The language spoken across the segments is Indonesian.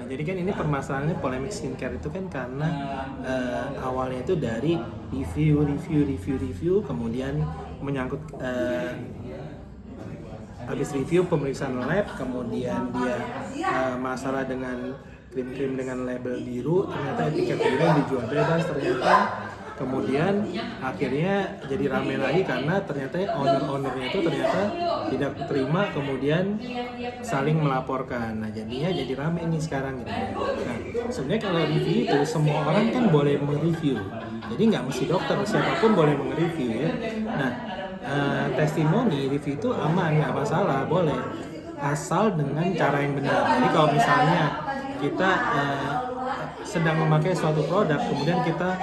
jadi kan ini permasalahannya polemik skincare itu kan karena awalnya itu dari review, kemudian menyangkut habis review pemeriksaan lab, kemudian dia masalah dengan krim-krim dengan label biru, ternyata etiket biru yang dijual bebas ternyata. Kemudian akhirnya jadi ramai lagi karena ternyata owner-ownernya itu ternyata tidak terima, kemudian saling melaporkan. Nah jadinya jadi ramai ini sekarang gitu. Nah sebenarnya kalau review itu semua orang kan boleh mereview, jadi nggak mesti dokter, siapapun boleh mereview ya. Nah testimoni review itu aman, nggak masalah, boleh, asal dengan cara yang benar. Jadi kalau misalnya kita sedang memakai suatu produk, kemudian kita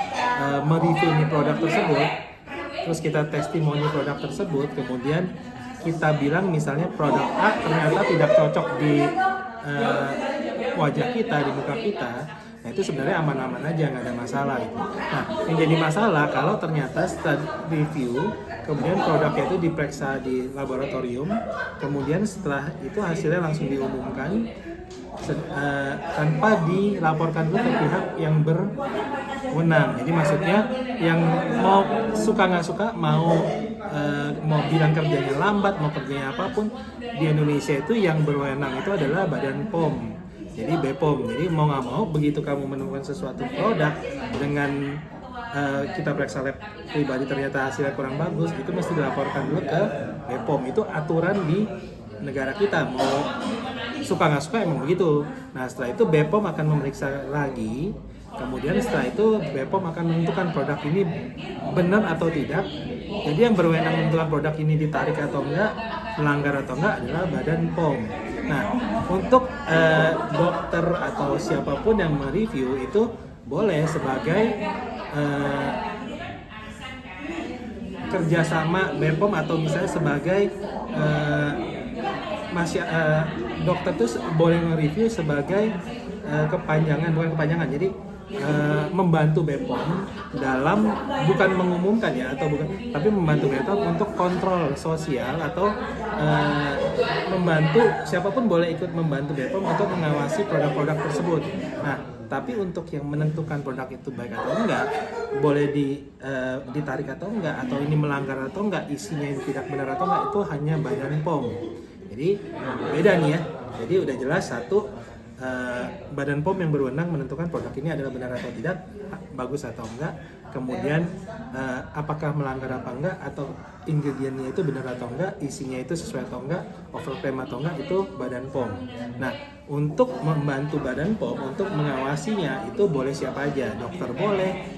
mereview produk tersebut, terus kita testimoni produk tersebut, kemudian kita bilang misalnya produk A ternyata tidak cocok di wajah kita, di muka kita, nah itu sebenarnya aman-aman aja, nggak ada masalah gitu. Nah yang jadi masalah kalau ternyata setelah review, kemudian produknya itu diperiksa di laboratorium, kemudian setelah itu hasilnya langsung diumumkan tanpa dilaporkan dulu ke pihak yang berwenang. Jadi maksudnya yang mau suka nggak suka, mau bilang kerjanya lambat, mau kerjanya apapun, di Indonesia itu yang berwenang itu adalah Badan POM. Jadi BPOM. Jadi mau nggak mau, begitu kamu menemukan sesuatu produk dengan kita periksa lab pribadi ternyata hasilnya kurang bagus, itu mesti dilaporkan dulu ke BPOM. Itu aturan di negara kita, mau suka nggak suka emang begitu. Nah setelah itu BPOM akan memeriksa lagi, kemudian setelah itu BPOM akan menentukan produk ini benar atau tidak. Jadi yang berwenang menentukan produk ini ditarik atau enggak, melanggar atau enggak adalah Badan POM. Nah untuk dokter atau siapapun yang mereview itu boleh sebagai kerjasama BPOM, atau misalnya sebagai dokter tuh boleh nge-review sebagai kepanjangan, jadi membantu BPOM dalam, bukan mengumumkan ya, atau bukan, tapi membantu BPOM untuk kontrol sosial, atau membantu, siapapun boleh ikut membantu BPOM untuk mengawasi produk-produk tersebut. Nah tapi untuk yang menentukan produk itu baik atau enggak, boleh ditarik atau enggak, atau ini melanggar atau enggak, isinya yang tidak benar atau enggak, itu hanya Badan POM. Jadi beda nih ya. Jadi udah jelas, satu, Badan POM yang berwenang menentukan produk ini adalah benar atau tidak, bagus atau enggak, kemudian apakah melanggar apa enggak, atau ingredientnya itu benar atau enggak, isinya itu sesuai atau enggak, overclaim atau enggak, itu Badan POM. Nah untuk membantu Badan POM untuk mengawasinya itu boleh siapa aja, dokter boleh,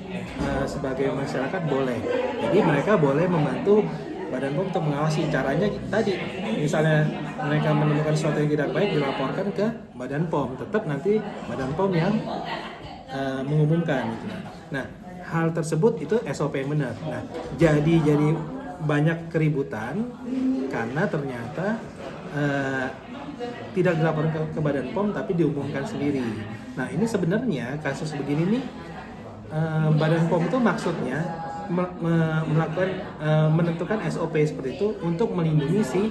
sebagai masyarakat boleh. Jadi mereka boleh membantu Badan POM untuk mengawasi. Caranya tadi, misalnya mereka menemukan sesuatu yang tidak baik, dilaporkan ke Badan POM, tetap nanti Badan POM yang mengumumkan gitu. Nah hal tersebut itu SOP yang benar. Nah jadi banyak keributan karena ternyata tidak dilaporkan ke Badan POM tapi diumumkan sendiri. Nah ini sebenarnya kasus begini nih, Badan POM itu maksudnya melakukan menentukan SOP seperti itu untuk melindungi si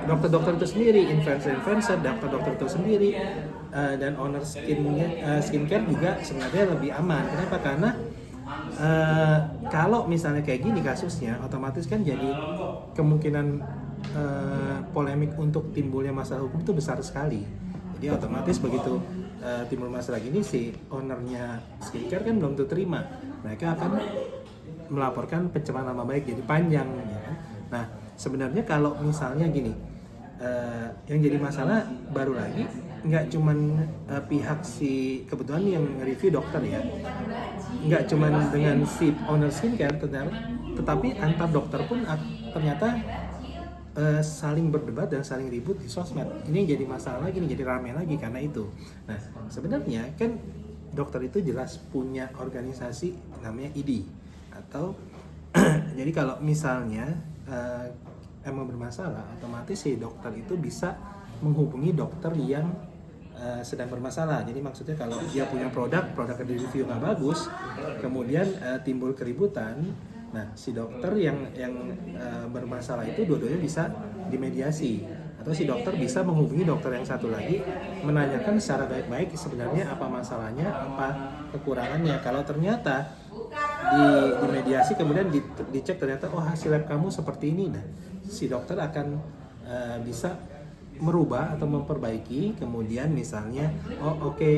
dokter-dokter itu sendiri, influencer, dokter-dokter itu sendiri, dan owner skincare juga sebenarnya lebih aman. Kenapa? Karena kalau misalnya kayak gini kasusnya, otomatis kan jadi kemungkinan polemik untuk timbulnya masalah hukum itu besar sekali. Jadi otomatis begitu timbul masalah gini, si ownernya skincare kan belum terima, mereka akan melaporkan pencemaran nama baik, jadi panjang ya. Nah sebenarnya kalau misalnya gini, yang jadi masalah baru lagi nggak cuman pihak si, kebetulan yang review dokter ya, nggak cuman dengan si owner skincare, tetapi antar dokter pun ternyata saling berdebat dan saling ribut di sosmed. Ini jadi masalah lagi, ini jadi ramai lagi karena itu. Nah sebenarnya kan dokter itu jelas punya organisasi namanya ID, atau jadi kalau misalnya emang bermasalah, otomatis si dokter itu bisa menghubungi dokter yang sedang bermasalah. Jadi maksudnya kalau dia punya produknya di review nggak bagus, kemudian timbul keributan, nah si dokter yang bermasalah itu dua-duanya bisa dimediasi. atau si dokter bisa menghubungi dokter yang satu lagi, menanyakan secara baik-baik sebenarnya apa masalahnya, apa kekurangannya. Kalau ternyata di mediasi kemudian dicek ternyata oh hasil lab kamu seperti ini, nah si dokter akan bisa merubah atau memperbaiki. Kemudian misalnya oh oke,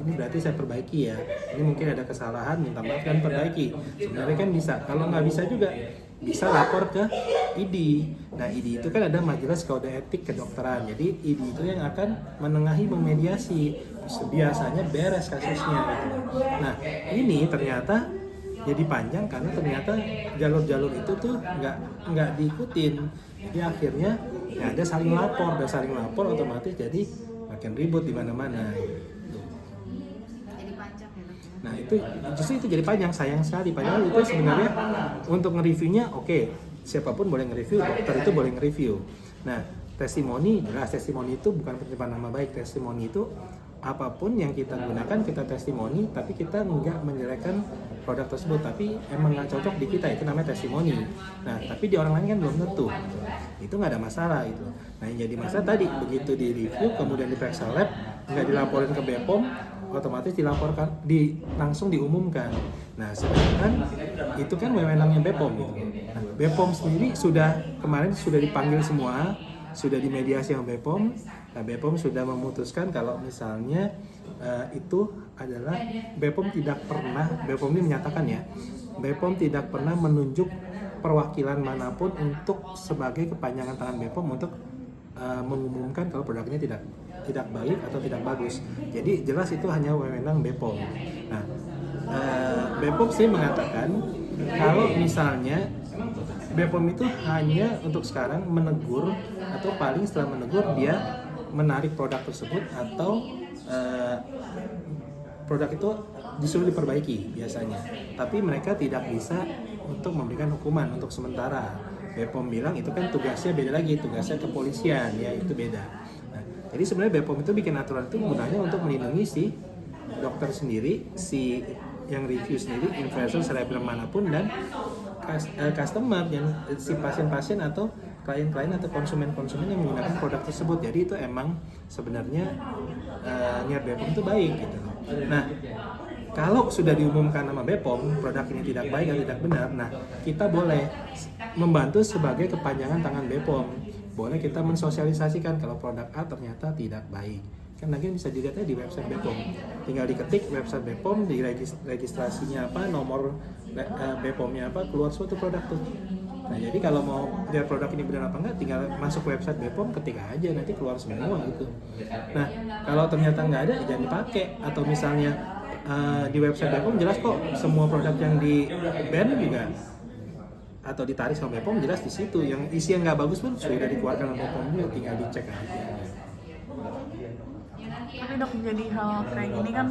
ini berarti saya perbaiki ya, ini mungkin ada kesalahan, minta maaf dan perbaiki. Sebenarnya kan bisa. Kalau nggak bisa juga bisa lapor ke ID. Nah ID itu kan ada Majelis Kode Etik Kedokteran, jadi ID itu yang akan menengahi, memediasi, biasanya beres kasusnya gitu. Nah ini ternyata jadi panjang karena ternyata jalur-jalur itu tuh nggak diikutin. Jadi akhirnya ya ada saling lapor otomatis jadi makin ribut di mana-mana. Jadi panjang ya dok. Nah itu justru itu jadi panjang, sayang sekali. Padahal itu sebenarnya untuk nge-reviewnya oke, siapapun boleh nge-review, dokter itu boleh nge-review. Nah testimoni, jelas testimoni itu bukan pencemaran nama baik. Testimoni itu apapun yang kita gunakan kita testimoni, tapi kita nggak menjelekkan produk tersebut, tapi emang nggak cocok di kita, itu namanya testimoni. Nah tapi di orang lain kan belum tentu, itu nggak ada masalah itu. Nah yang jadi masalah tadi begitu di review kemudian diperiksa lab nggak dilaporin ke BPOM, otomatis dilaporkan langsung diumumkan. Nah sedangkan itu kan wewenangnya BPOM gitu. Nah, BPOM sendiri kemarin sudah dipanggil semua, sudah dimediasi sama BPOM. Nah, BPOM sudah memutuskan kalau misalnya itu adalah BPOM ini menyatakan ya, BPOM tidak pernah menunjuk perwakilan manapun untuk sebagai kepanjangan tangan BPOM untuk mengumumkan kalau produknya tidak baik atau tidak bagus. Jadi jelas itu hanya wewenang BPOM. Nah, BPOM sih mengatakan kalau misalnya BPOM itu hanya untuk sekarang menegur, atau paling setelah menegur dia menarik produk tersebut atau produk itu disuruh diperbaiki biasanya. Tapi mereka tidak bisa untuk memberikan hukuman untuk sementara. BPOM bilang itu kan tugasnya beda lagi, tugasnya kepolisian ya, itu beda. Nah, jadi sebenarnya BPOM itu bikin aturan itu gunanya untuk melindungi si dokter sendiri, si yang review sendiri, influencer, selebgram manapun, dan customer yang si pasien-pasien atau klien-klien atau konsumen-konsumen yang menggunakan produk tersebut. Jadi itu emang sebenarnya niat BPOM itu baik gitu. Nah kalau sudah diumumkan nama BPOM produk ini tidak baik atau tidak benar, nah kita boleh membantu sebagai kepanjangan tangan BPOM. Boleh kita mensosialisasikan kalau produk A ternyata tidak baik. Kan lagi bisa dilihatnya di website BPOM. Tinggal diketik website BPOM, di registrasinya apa, nomor BPOM-nya apa, keluar suatu produk tuh. Nah jadi kalau mau lihat produk ini benar apa enggak, tinggal masuk website BPOM, ketik aja nanti keluar semua gitu. Nah kalau ternyata nggak ada, jangan dipakai. Atau misalnya di website BPOM jelas kok semua produk yang di ban juga atau ditarik sama BPOM jelas di situ. Yang isi yang nggak bagus pun sudah dikeluarkan oleh BPOM juga, tinggal dicek aja. Tapi dok, jadi hal kayak gini kan